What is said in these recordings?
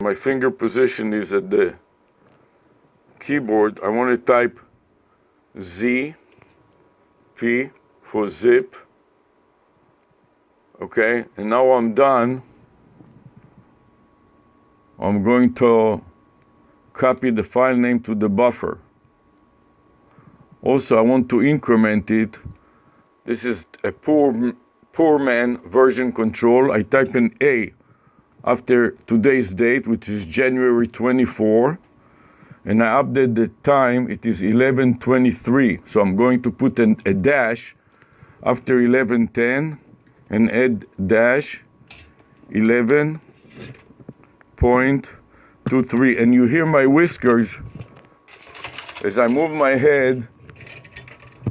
my finger position is at the keyboard, I want to type Z, P for zip. Okay, and now I'm done. I'm going to copy the file name to the buffer. Also, I want to increment it. This is a poor man version control. I type in A after today's date, which is January 24, and I update the time. It is 11:23. So I'm going to put a dash after 11:10 and add dash 11.23. And you hear my whiskers as I move my head.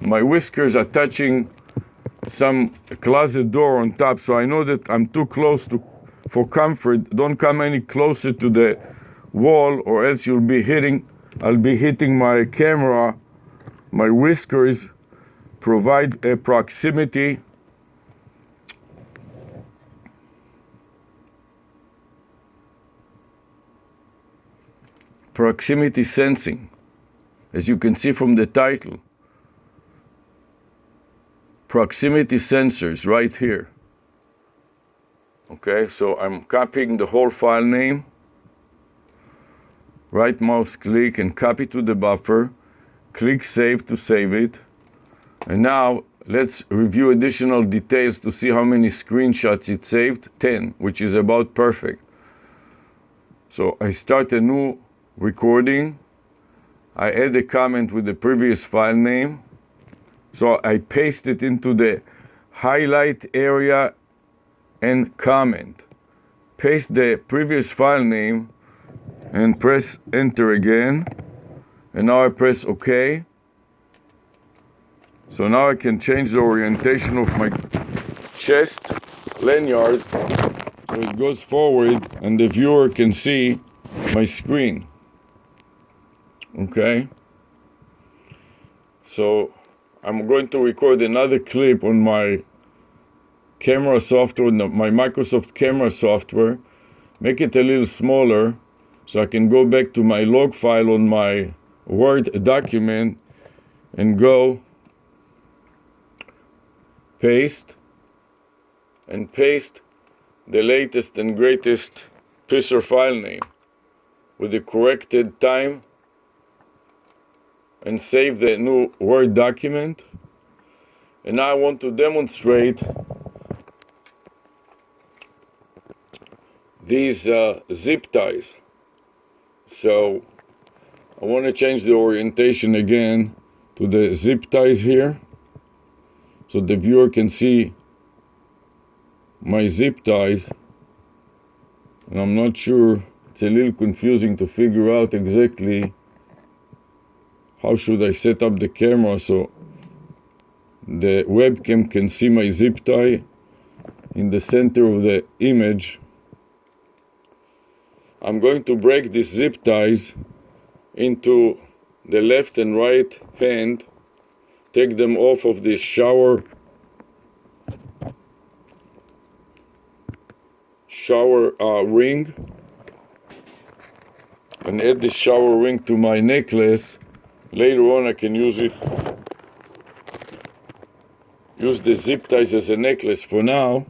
My whiskers are touching some closet door on top, so I know that I'm too close for comfort. Don't come any closer to the wall, or else I'll be hitting my camera. My whiskers provide a proximity sensing, as you can see from the title. Proximity sensors right here. Okay, so I'm copying the whole file name, right mouse click and copy to the buffer, click save to save it. And now let's review additional details to see how many screenshots it saved. 10, which is about perfect. So I start a new recording. I add a comment with the previous file name. So I paste it into the highlight area and comment. Paste the previous file name and press enter again. And now I press OK. So now I can change the orientation of my chest lanyard so it goes forward and the viewer can see my screen. Okay? So I'm going to record another clip on my camera software, my Microsoft camera software, make it a little smaller so I can go back to my log file on my Word document and go paste the latest and greatest piece of file name with the corrected time and save the new Word document. And now I want to demonstrate these zip ties. So I want to change the orientation again to the zip ties here so the viewer can see my zip ties. And I'm not sure, it's a little confusing to figure out exactly how should I set up the camera so the webcam can see my zip tie in the center of the image. I'm going to break these zip ties into the left and right hand, take them off of the shower ring, and add this shower ring to my necklace. Later on I can use the zip ties as a necklace. For now,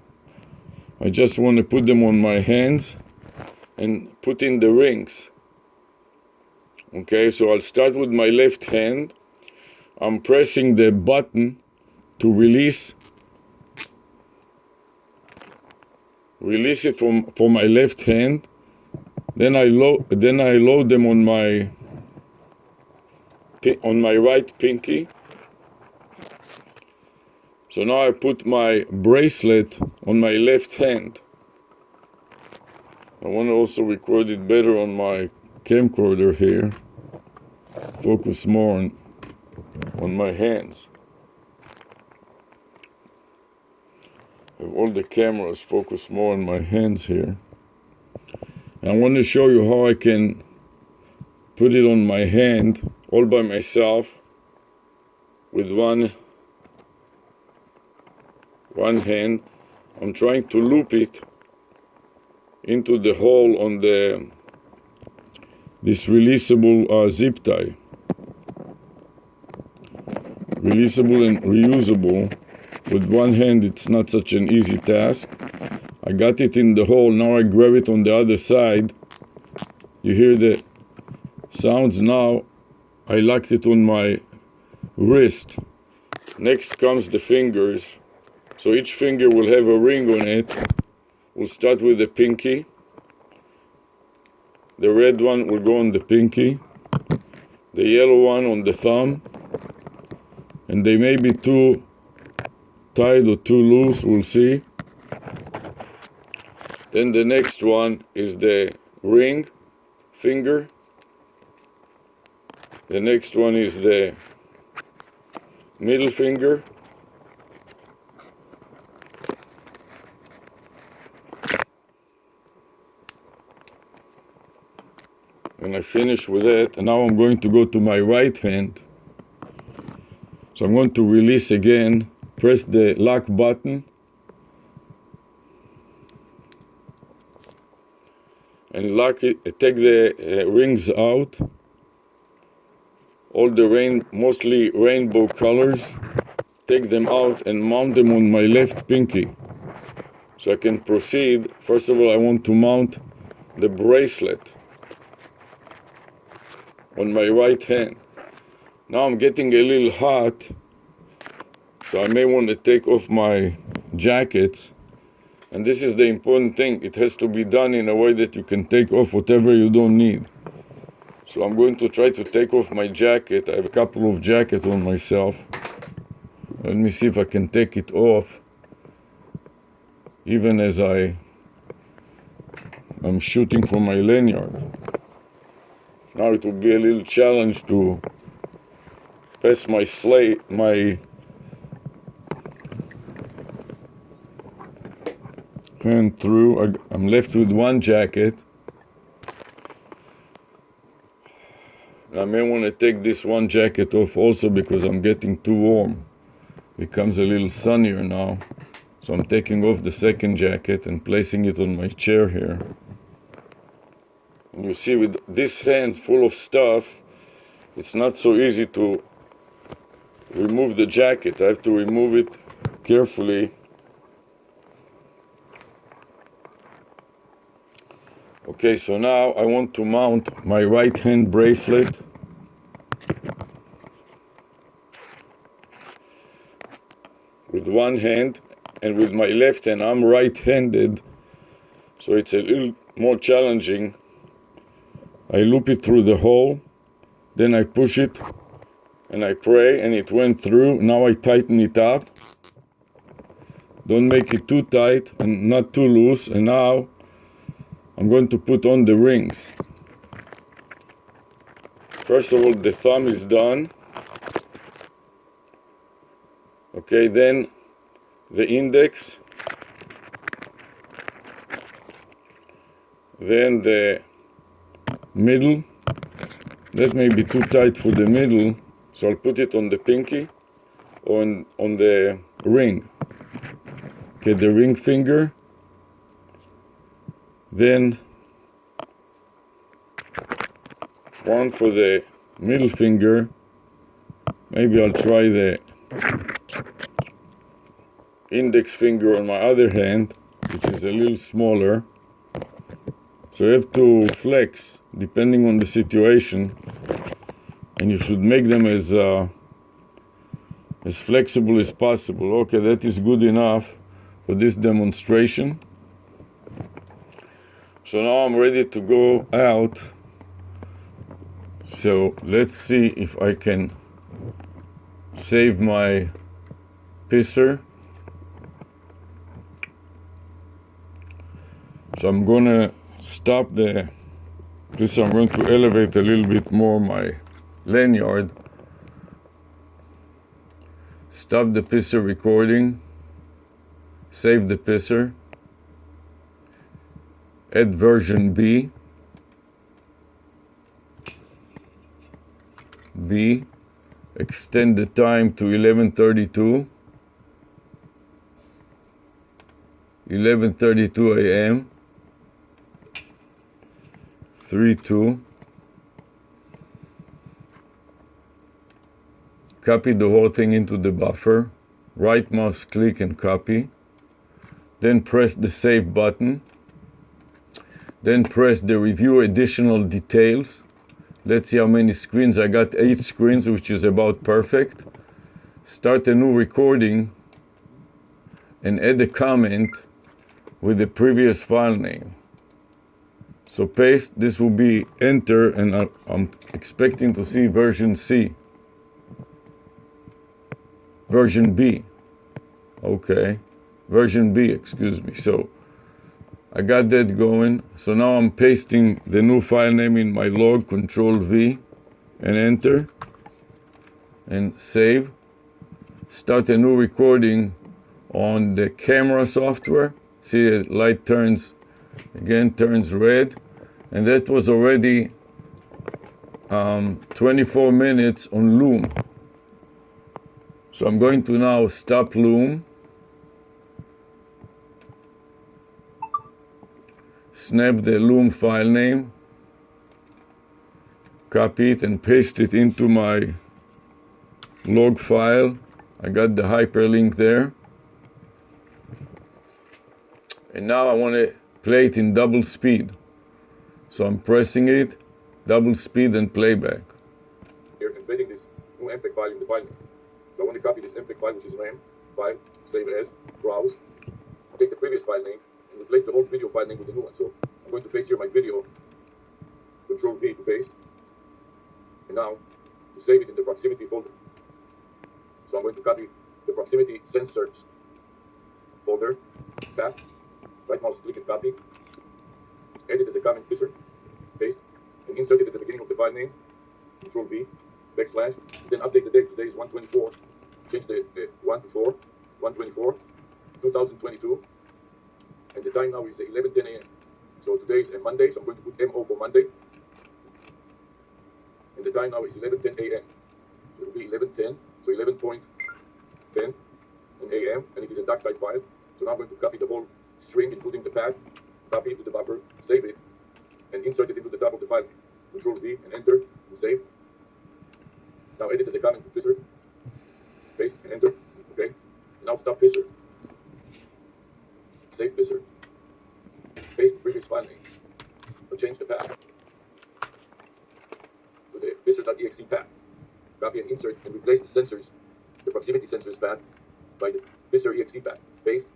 I just want to put them on my hands and put in the rings. Okay, so I'll start with my left hand. I'm pressing the button to release it from my left hand. Then I load them on my right pinky. So now I put my bracelet on my left hand. I want to also record it better on my camcorder here. Focus more on my hands. Have all the cameras focus more on my hands here. And I want to show you how I can put it on my hand all by myself with one hand. I'm trying to loop it into the hole on the this releasable zip tie. Releasable and reusable. With one hand it's not such an easy task. I got it in the hole, now I grab it on the other side. You hear the sounds now. I locked it on my wrist. Next comes the fingers. So each finger will have a ring on it. We'll start with the pinky. The red one will go on the pinky. The yellow one on the thumb. And they may be too tight or too loose, we'll see. Then the next one is the ring finger. The next one is the middle finger. And I finish with that. And now I'm going to go to my right hand. So I'm going to release again, press the lock button, and lock it, take the rings out, all the mostly rainbow colors, take them out and mount them on my left pinky. So I can proceed. First of all, I want to mount the bracelet on my right hand. Now I'm getting a little hot, so I may want to take off my jackets. And this is the important thing. It has to be done in a way that you can take off whatever you don't need. So I'm going to try to take off my jacket. I have a couple of jackets on myself. Let me see if I can take it off even as I'm shooting for my lanyard. Now it will be a little challenge to pass my hand through. I'm left with one jacket. I may want to take this one jacket off also because I'm getting too warm. It becomes a little sunnier now. So I'm taking off the second jacket and placing it on my chair here. And you see, with this hand full of stuff, it's not so easy to remove the jacket. I have to remove it carefully. Okay, so now I want to mount my right hand bracelet. With one hand, and with my left hand, I'm right-handed, so it's a little more challenging. I loop it through the hole, then I push it, and I pray, and it went through. Now I tighten it up. Don't make it too tight and not too loose. And now I'm going to put on the rings. First of all, the thumb is done. Okay, then the index, then the middle. That may be too tight for the middle, so I'll put it on the pinky or on the ring. Okay, the ring finger. Then one for the middle finger. Maybe I'll try the index finger on my other hand, which is a little smaller. So you have to flex depending on the situation, and you should make them as flexible as possible. Okay, that is good enough for this demonstration. So now I'm ready to go out. So let's see if I can save my pisser. So I'm gonna stop the pisser. I'm going to elevate a little bit more my lanyard. Stop the pisser recording. Save the pisser. Add version B. B. Extend the time to 11:32. 11:32 a.m. 3:2. copy the whole thing into the buffer, right mouse click and copy, then press the save button, then press the review additional details. Let's see how many screens. I got 8 screens, which is about perfect. Start a new recording and add a comment with the previous file name. So paste, this will be enter, and I'm expecting to see version C. Version B. Okay. Version B, excuse me. So I got that going. So now I'm pasting the new file name in my log, Control V, and enter, and save. Start a new recording on the camera software. See the light turns red, and that was already 24 minutes on Loom. So I'm going to now stop Loom, snap the Loom file name, copy it and paste it into my log file. I got the hyperlink there. And now I want to play it in double speed. So I'm pressing it, double speed and playback. Here, embedding this new MPEG file in the file name. So I want to copy this MPEG file, which is RAM file, save as, browse, take the previous file name, and replace the old video file name with the new one. So I'm going to paste here my video, Control V to paste, and now to save it in the proximity folder. So I'm going to copy the proximity sensors folder, path, right mouse click and copy, edit as a comment pisser, paste, and insert it at the beginning of the file name, Control V, backslash, then update the date. Today is 1/24, change the 1 to 4, 1/24, 2022, and the time now is 11:10 a.m. So today is a Monday, so I'm going to put MO for Monday, and the time now is 11:10 a.m. So it will be 11:10, so 11.10 in a.m., and it is a doc type file. So now I'm going to copy the whole string, including the path, copy it to the buffer, save it, and insert it into the top of the file. Control V and enter and save. Now edit as a comment to pisser, paste and enter. Okay. And now stop pisser, save pisser, paste the previous file name, or change the path to the pisser.exe path. Copy and insert and replace the sensors, the proximity sensors path, by the pisser.exe path. Paste.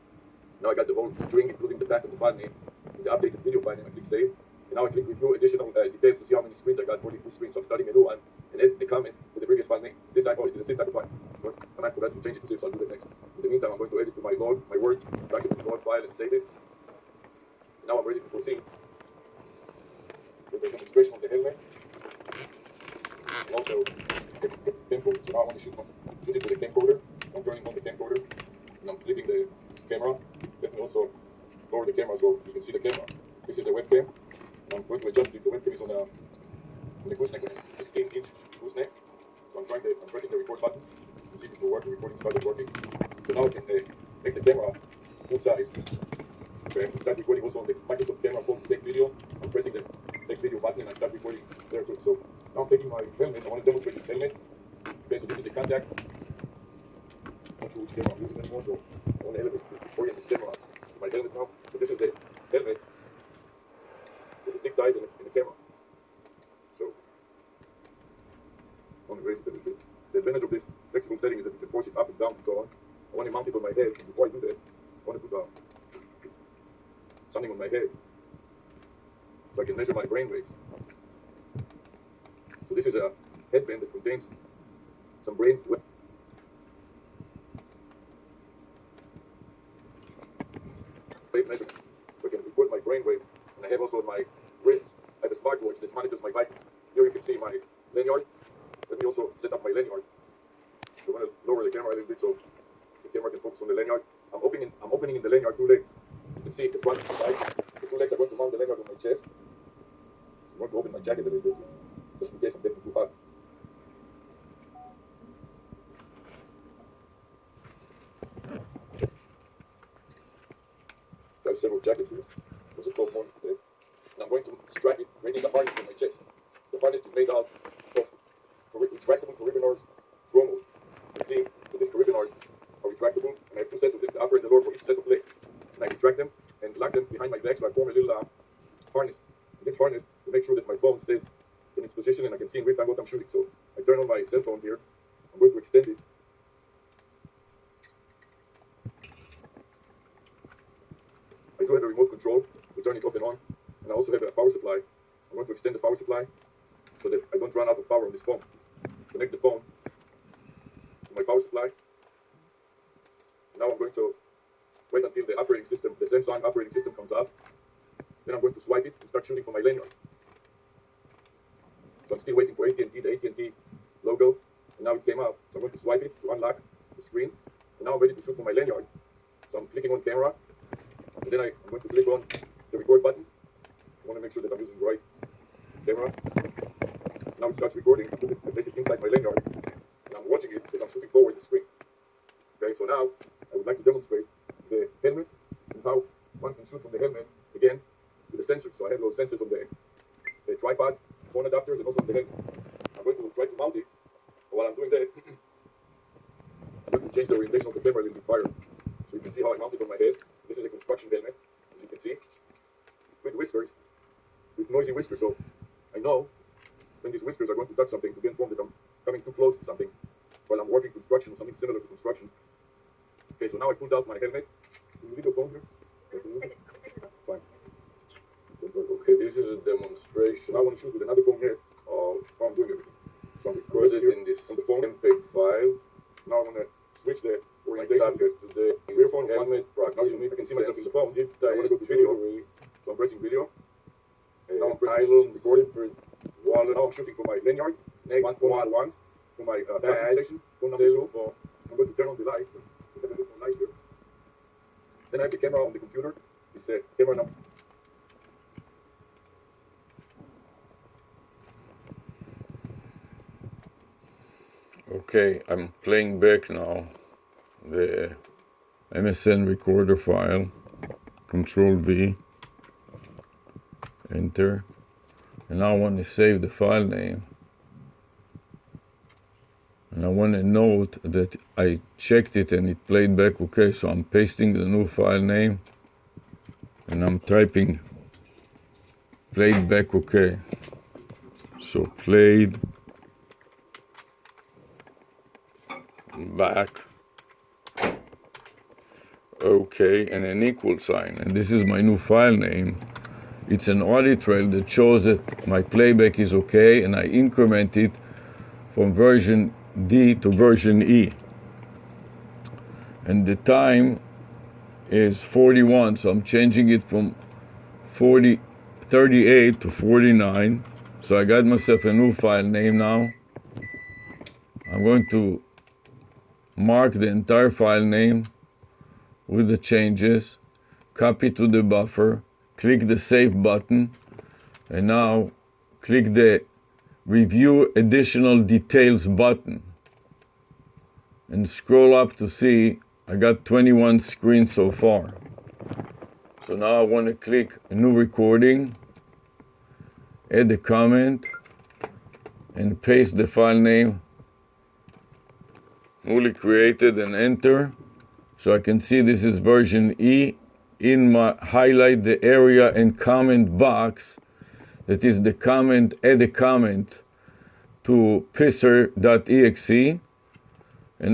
Now I got the whole string, including the path of the file name, and the updated video file name. I click save. And now I click review additional details to see how many screens I got, 42 screens. So I'm starting a new one and edit the comment with the previous file name. This time, it is the same type of file. But I might forget to change it to zip, so I'll do that next. In the meantime, I'm going to edit to my log, my Word document log file and save it. And now I'm ready to proceed with the demonstration of the helmet. And also the camcorder. So now I want to shoot it with the camcorder. I'm turning on the camcorder and I'm flipping the camera. Let me also lower the camera so you can see the camera. This is a webcam. I'm going to adjust it. The webcam is on the gooseneck, 16-inch gooseneck. So I'm pressing the record button to see if it will work. The recording started working. So now I can make the camera full size. Okay, I can start recording also on the Microsoft camera phone to take video. I'm pressing the take video button and I start recording there too. So now I'm taking my helmet. I want to demonstrate this helmet. Okay, so this is a contact. I'm not sure which camera I'm using anymore, so I want to elevate this, orient this camera to my helmet now. So this is the helmet with the zip ties in the camera. So I want to raise it a little bit. The advantage of this flexible setting is that you can force it up and down and so on. I want to mount it on my head. And before I do that, I want to put something on my head so I can measure my brain waves. So this is a headband that contains some brain wave measurement. So I can record my brain wave. And I have also on my wrist, I have a smartwatch that monitors my vitals. Here you can see my lanyard. Let me also set up my lanyard. So I'm going to lower the camera a little bit so the camera can focus on the lanyard. I'm opening in the lanyard 2 legs. You can see the front and the side. The 2 legs are going to mount the lanyard on my chest. I'm going to open my jacket a little bit, just in case I'm getting too hot. I have several jackets here. It was a cold morning today. And I'm going to strap it right in the harness on my chest. The harness is made out of retractable Carabiners Thromos. behind my back, so I form a little harness. This harness to make sure that my phone stays in its position and I can see in real time what I'm shooting. So I turn on my cell phone here. I'm going to extend it. I do have a remote control to turn it off and on. And I also have a power supply. I'm going to extend the power supply so that I don't run out of power on this phone. Connect the phone to my power supply. Now I'm going to wait until the operating system, the Samsung operating system comes up. Then I'm going to swipe it and start shooting from my lanyard. So I'm still waiting for AT&T, the AT&T logo. And now it came up. So I'm going to swipe it to unlock the screen. And now I'm ready to shoot from my lanyard. So I'm clicking on camera. And then I'm going to click on the record button. I want to make sure that I'm using the right camera. Now it starts recording. I place it inside my lanyard. And I'm watching it as I'm shooting forward the screen. Okay, so now I would like to demonstrate the helmet and how one can shoot from the helmet again with the sensors. So I have those sensors on the tripod, phone adapters, and also on the helmet. I'm going to try to mount it. While I'm doing that, I'm going to change the orientation of the camera a little bit higher. So you can see how I mount it on my head. This is a construction helmet, as you can see, with whiskers, with noisy whiskers. So I know when these whiskers are going to touch something to be informed that I'm coming too close to something while I'm working construction or something similar to construction. Okay, so now I pulled out my helmet. Can you video phone here? Fine. Okay, this is a demonstration. Now I want to shoot with another phone here. How I'm doing everything. So I'm Was it recording in this on the phone. MPEG file? Now I'm going to switch the orientation. Target today Rear is phone helmet Now you proximity can see myself in the phone. zip I want to go to video. jewelry, So I'm pressing video. Now I'm pressing island, recording. separate So wallet, now I'm shooting from my lanyard. next Phone one, number one. For my Badge, parking station. Phone number cell two. phone. I'm going to turn on the light. We have a little light here. Then I have the camera on the computer. It's camera number. Okay, I'm playing back now the MSN recorder file. Control V, enter, and now I want to save the file name. And I want to note that I checked it and it played back okay, so I'm pasting the new file name and I'm typing played back okay. So played back okay and an equal sign, and this is my new file name. It's an audit trail that shows that my playback is okay, and I increment it from version D to version E, and the time is 41, so I'm changing it from 38 to 49. So I got myself a new file name now. I'm going to mark the entire file name with the changes, copy to the buffer, click the save button, and now click the review additional details button and scroll up to see I got 21 screens so far. So now I want to click a new recording, add a comment, and paste the file name newly created and enter. So I can see this is version E. In my highlight the area and comment box, that is the comment, add a comment to pisser.exe.